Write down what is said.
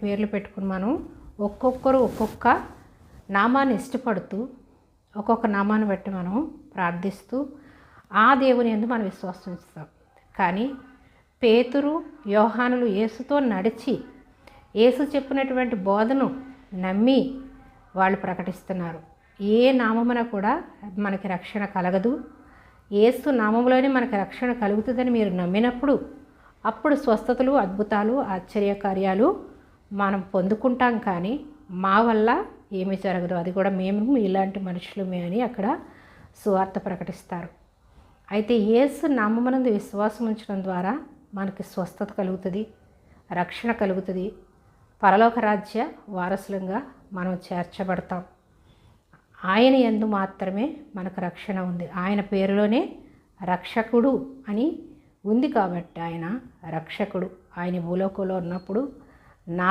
పేర్లు పెట్టుకుని మనం ఒక్కొక్కరు ఒక్కొక్క నామాన్ని ఇష్టపడుతూ ఒక్కొక్క నామాన్ని బట్టి మనం ప్రార్థిస్తూ ఆ దేవుని యందు మనం విశ్వాసం ఉంచుతాం. కానీ పేతురు యోహానులు యేసుతో నడిచి యేసు చెప్పినటువంటి బోధను నమ్మి వాళ్ళు ప్రకటిస్తున్నారు. ఏ నామమున కూడా మనకి రక్షణ కలగదు, యేసు నామములోనే మనకి రక్షణ కలుగుతుందని మీరు నమ్మినప్పుడు అప్పుడు స్వస్థతలు, అద్భుతాలు, ఆశ్చర్యకార్యాలు మనం పొందుకుంటాం. కానీ మా వల్ల ఏమీ జరగదు, అది కూడా మేము ఇలాంటి మనుషులమే అని అక్కడ సువార్త ప్రకటిస్తారు. అయితే యేసు నామమునందు విశ్వాసం ఉంచడం ద్వారా మనకి స్వస్థత కలుగుతుంది, రక్షణ కలుగుతుంది, పరలోక రాజ్య వారసులంగా మనం చేర్చబడతాం. ఆయన యందు మాత్రమే మనకు రక్షణ ఉంది. ఆయన పేరులోనే రక్షకుడు అని ఉంది కాబట్టి ఆయన రక్షకుడు. ఆయన భూలోకంలో ఉన్నప్పుడు